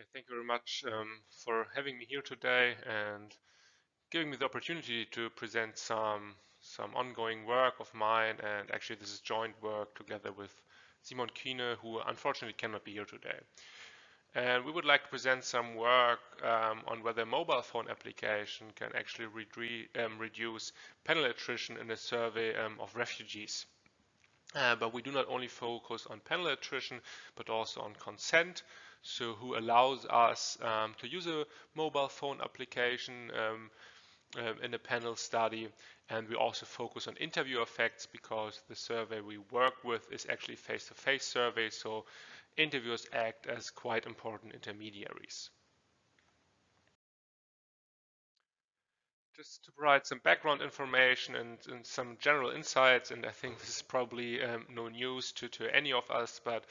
Yeah, thank you very much for having me here today and giving me the opportunity to present some ongoing work of mine. And actually, this is joint work together with Simon Kiene, who unfortunately cannot be here today. And we would like to present some work on whether mobile phone application can actually reduce panel attrition in a survey of refugees. But we do not only focus on panel attrition, but also on consent. So who allows us to use a mobile phone application in a panel study. And we also focus on interview effects because the survey we work with is actually face-to-face survey. So interviewers act as quite important intermediaries. Just to provide some background information and some general insights, and I think this is probably no news to any of us, but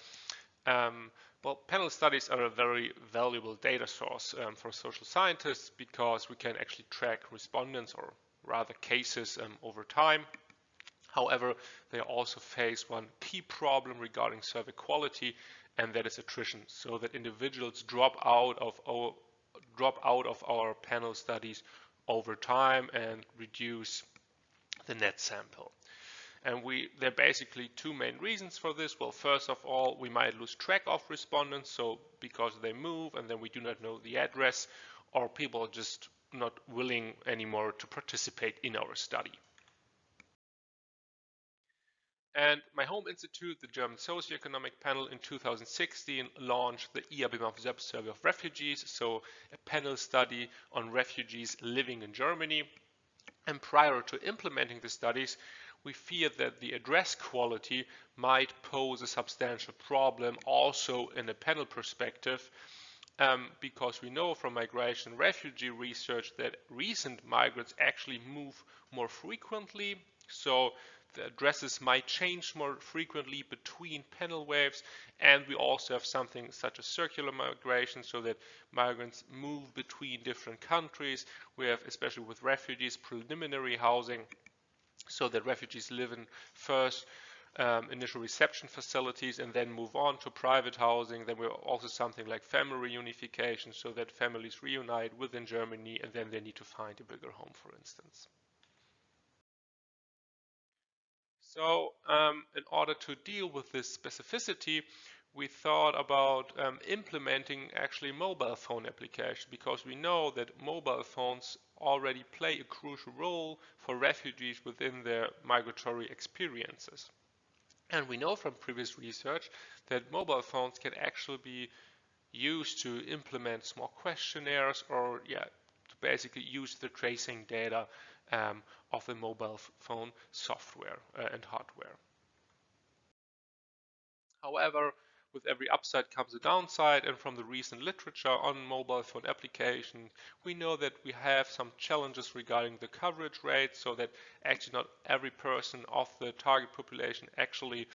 well, panel studies are a very valuable data source for social scientists because we can actually track respondents or rather cases over time. However, they also face one key problem regarding survey quality, and that is attrition, so that individuals drop out of our panel studies over time and reduce the net sample. And there are basically two main reasons for this. Well, first of all, we might lose track of respondents, so because they move and then we do not know the address, or people are just not willing anymore to participate in our study. And my home institute, the German Socioeconomic Panel, in 2016 launched the IABMAF-ZEP survey of refugees, so a panel study on refugees living in Germany. And prior to implementing the studies, we feared that the address quality might pose a substantial problem also in a panel perspective, because we know from migration and refugee research that recent migrants actually move more frequently. So the addresses might change more frequently between panel waves, and we also have something such as circular migration, so that migrants move between different countries. We have, especially with refugees, preliminary housing, so that refugees live in first initial reception facilities and then move on to private housing. Then we have also something like family reunification, so that families reunite within Germany and then they need to find a bigger home, for instance. So in order to deal with this specificity, we thought about implementing actually mobile phone application, because we know that mobile phones already play a crucial role for refugees within their migratory experiences. And we know from previous research that mobile phones can actually be used to implement small questionnaires, or to basically use the tracing data of the mobile phone software and hardware. However, with every upside comes a downside, and from the recent literature on mobile phone application, we know that we have some challenges regarding the coverage rate, so that actually not every person of the target population actually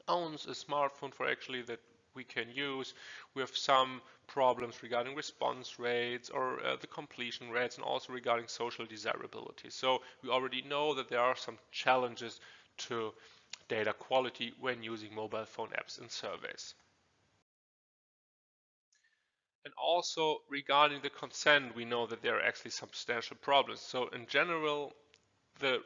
owns a smartphone for actually that we can use. We have some problems regarding response rates or the completion rates, and also regarding social desirability. So we already know that there are some challenges to data quality when using mobile phone apps in surveys. And also regarding the consent, we know that there are actually substantial problems. So in general, the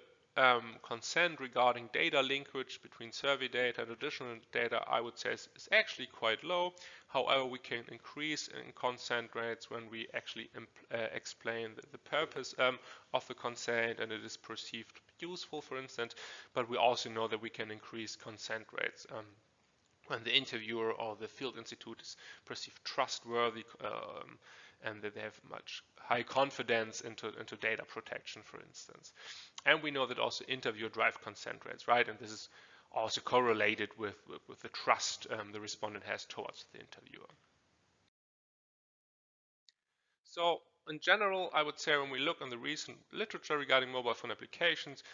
consent regarding data linkage between survey data and additional data, I would say, is actually quite low. However, we can increase in consent rates when we actually explain the purpose of the consent and it is perceived useful, for instance. But we also know that we can increase consent rates when the interviewer or the field institute is perceived trustworthy and that they have much high confidence into data protection, for instance. And we know that also interviewer drive consent rates, right? And this is also correlated with the trust the respondent has towards the interviewer. So in general, I would say when we look on the recent literature regarding mobile phone applications,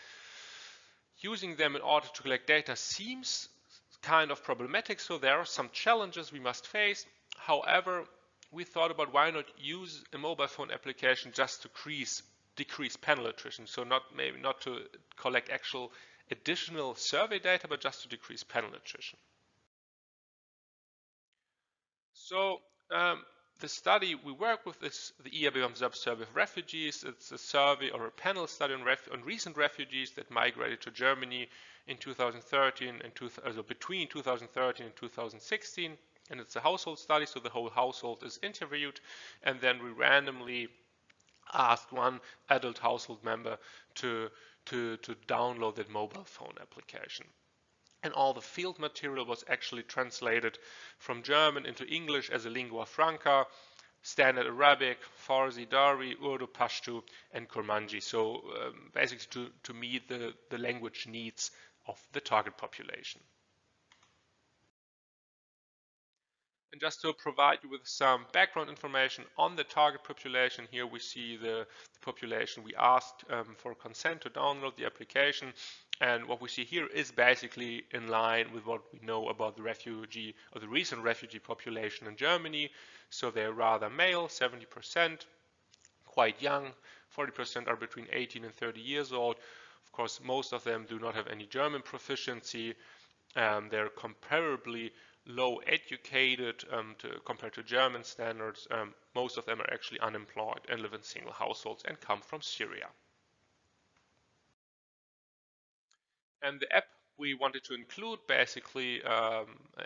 using them in order to collect data seems kind of problematic. So there are some challenges we must face. However, we thought about why not use a mobile phone application just to decrease panel attrition. So maybe not to collect actual additional survey data, but just to decrease panel attrition. So The study we work with is the IABM survey of refugees. It's a survey or a panel study on recent refugees that migrated to Germany in 2013 and between 2013 and 2016. And it's a household study, so the whole household is interviewed, and then we randomly ask one adult household member to download that mobile phone application. And all the field material was actually translated from German into English as a lingua franca, Standard Arabic, Farsi, Dari, Urdu, Pashto, and Kurmanji. So basically to meet the language needs of the target population. And just to provide you with some background information on the target population, here we see the population we asked for consent to download the application. And what we see here is basically in line with what we know about the refugee or the recent refugee population in Germany. So they're rather male, 70%, quite young, 40% are between 18 and 30 years old. Of course, most of them do not have any German proficiency. They're comparably low educated compared to German standards. Most of them are actually unemployed and live in single households and come from Syria. And the app we wanted to include basically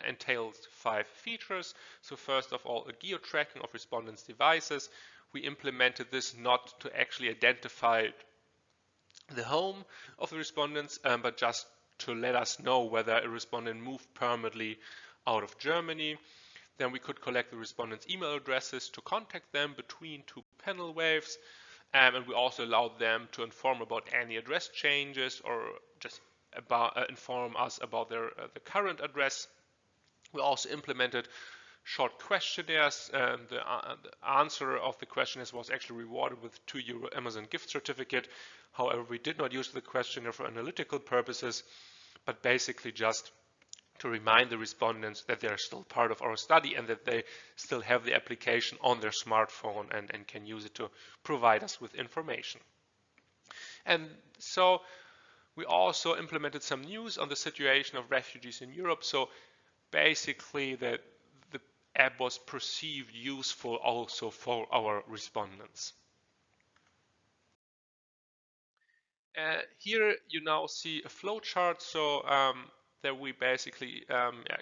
entails 5 features. So first of all, a geo-tracking of respondents' devices. We implemented this not to actually identify the home of the respondents, but just to let us know whether a respondent moved permanently out of Germany. Then we could collect the respondents' email addresses to contact them between 2 panel waves. And we also allowed them to inform about any address changes or just inform us about the current address. We also implemented short questionnaires, and the answer of the questionnaires was actually rewarded with €2 Amazon gift certificate. However, we did not use the questionnaire for analytical purposes, but basically just to remind the respondents that they are still part of our study and that they still have the application on their smartphone and can use it to provide us with information. And so we also implemented some news on the situation of refugees in Europe. So basically the app was perceived useful also for our respondents. Here you now see a flowchart. So that we basically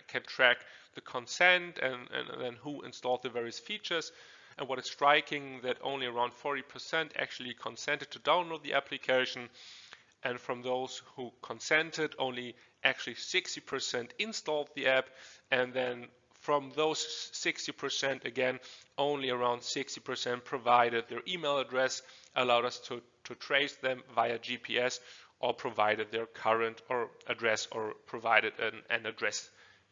can track the consent and then who installed the various features. And what is striking that only around 40% actually consented to download the application. And from those who consented, only actually 60% installed the app. And then from those 60%, again, only around 60% provided their email address, allowed us to trace them via GPS, or provided their current or address or provided an address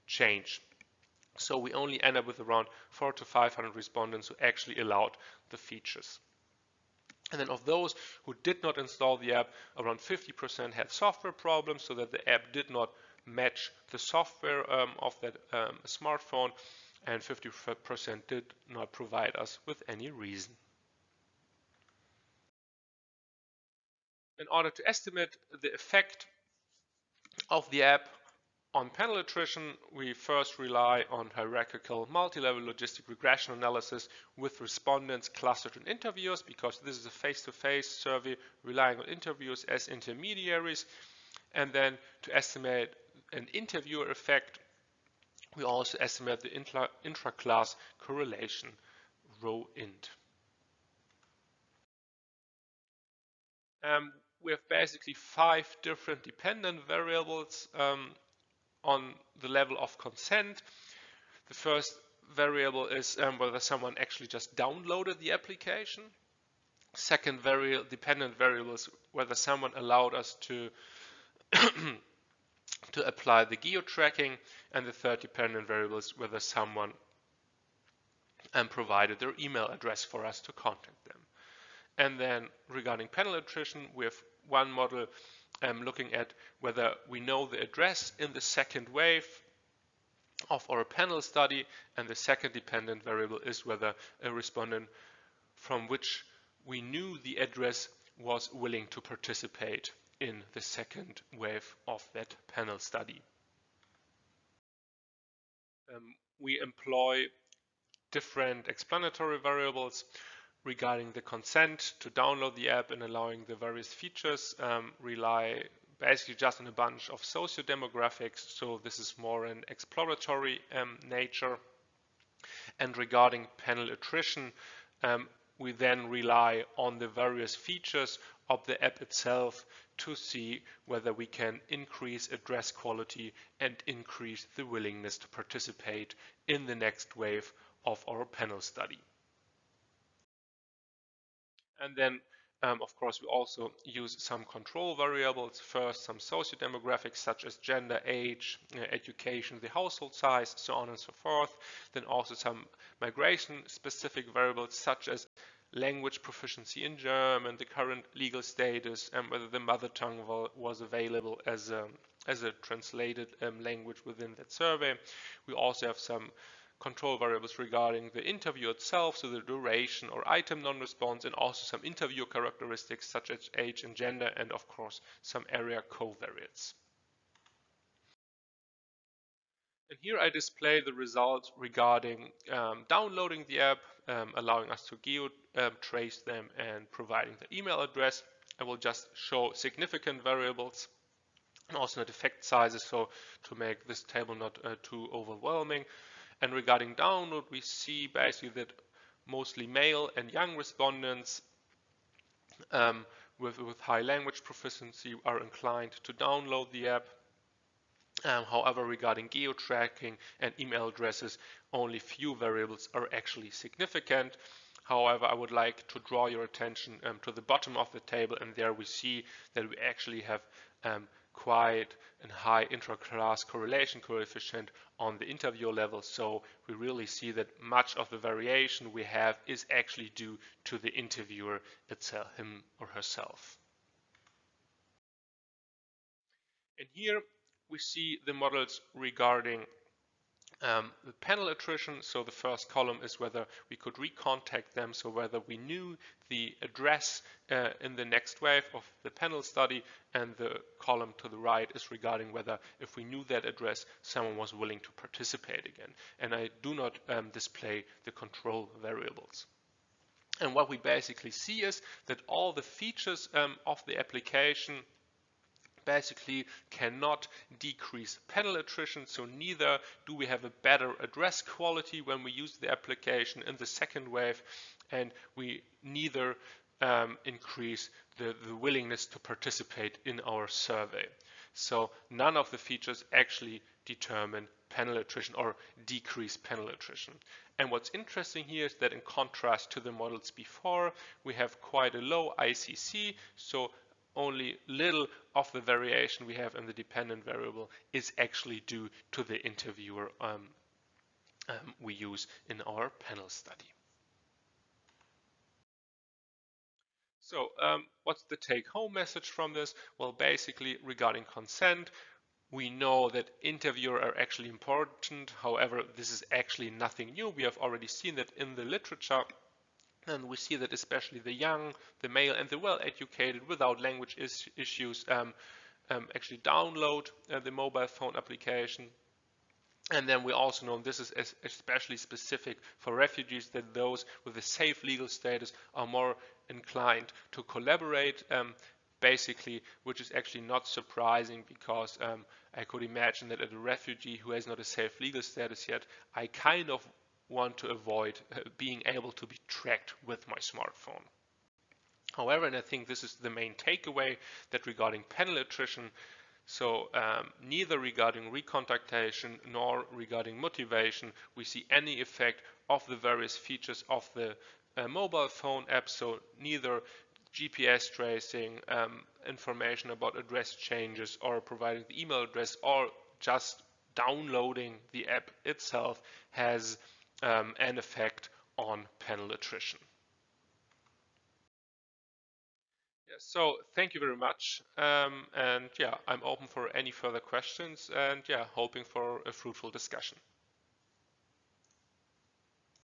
change. So we only end up with around 400 to 500 respondents who actually allowed the features. And then of those who did not install the app, around 50% had software problems, so that the app did not match the software of that smartphone, and 50% did not provide us with any reason. In order to estimate the effect of the app on panel attrition, we first rely on hierarchical multi-level logistic regression analysis with respondents clustered in interviewers, because this is a face-to-face survey relying on interviewers as intermediaries. And then to estimate an interviewer effect, we also estimate the intra-class correlation, rho int. We have basically 5 different dependent variables on the level of consent. The first variable is whether someone actually just downloaded the application. Second dependent variable is whether someone allowed us to to apply the geo-tracking, and the third dependent variable is whether someone provided their email address for us to contact them. And then regarding panel attrition, we have one model looking at whether we know the address in the second wave of our panel study, and the second dependent variable is whether a respondent from which we knew the address was willing to participate in the second wave of that panel study. We employ different explanatory variables regarding the consent to download the app and allowing the various features rely basically just on a bunch of socio-demographics, so this is more an exploratory nature. And regarding panel attrition, we then rely on the various features of the app itself to see whether we can increase address quality and increase the willingness to participate in the next wave of our panel study. And then, of course, we also use some control variables. First, some socio-demographics such as gender, age, education, the household size, so on and so forth. Then also some migration-specific variables such as language proficiency in German, the current legal status, and whether the mother tongue was available as a translated language within that survey. We also have some control variables regarding the interview itself, so the duration or item non-response, and also some interview characteristics such as age and gender, and of course some area covariates. And here I display the results regarding downloading the app, allowing us to geo-trace them and providing the email address. I will just show significant variables and also not effect sizes, so to make this table not too overwhelming. And regarding download, we see basically that mostly male and young respondents with high language proficiency are inclined to download the app. However, regarding geo-tracking and email addresses, only few variables are actually significant. However, I would like to draw your attention to the bottom of the table, and there we see that we actually have quite a high intra-class correlation coefficient on the interview level. So we really see that much of the variation we have is actually due to the interviewer itself, him or herself. And here we see the models regarding the panel attrition. So the first column is whether we could recontact them, so whether we knew the address in the next wave of the panel study, and the column to the right is regarding whether if we knew that address, someone was willing to participate again. And I do not display the control variables. And what we basically see is that all the features of the application basically cannot decrease panel attrition, so neither do we have a better address quality when we use the application in the second wave, and we neither increase the willingness to participate in our survey. So none of the features actually determine panel attrition or decrease panel attrition. And what's interesting here is that in contrast to the models before, we have quite a low ICC, so only little of the variation we have in the dependent variable is actually due to the interviewer we use in our panel study. So what's the take-home message from this? Well, basically regarding consent, we know that interviewers are actually important. However, this is actually nothing new. We have already seen that in the literature. And we see that especially the young, the male, and the well-educated without language issues actually download the mobile phone application. And then we also know, and this is especially specific for refugees, that those with a safe legal status are more inclined to collaborate, basically, which is actually not surprising, because I could imagine that a refugee who has not a safe legal status yet, I kind of want to avoid being able to be tracked with my smartphone. However, and I think this is the main takeaway, that regarding panel attrition, so neither regarding recontactation nor regarding motivation, we see any effect of the various features of the mobile phone app. So neither GPS tracing, information about address changes, or providing the email address, or just downloading the app itself has an effect on panel attrition. Yeah, so thank you very much, and yeah, I'm open for any further questions, and yeah, hoping for a fruitful discussion.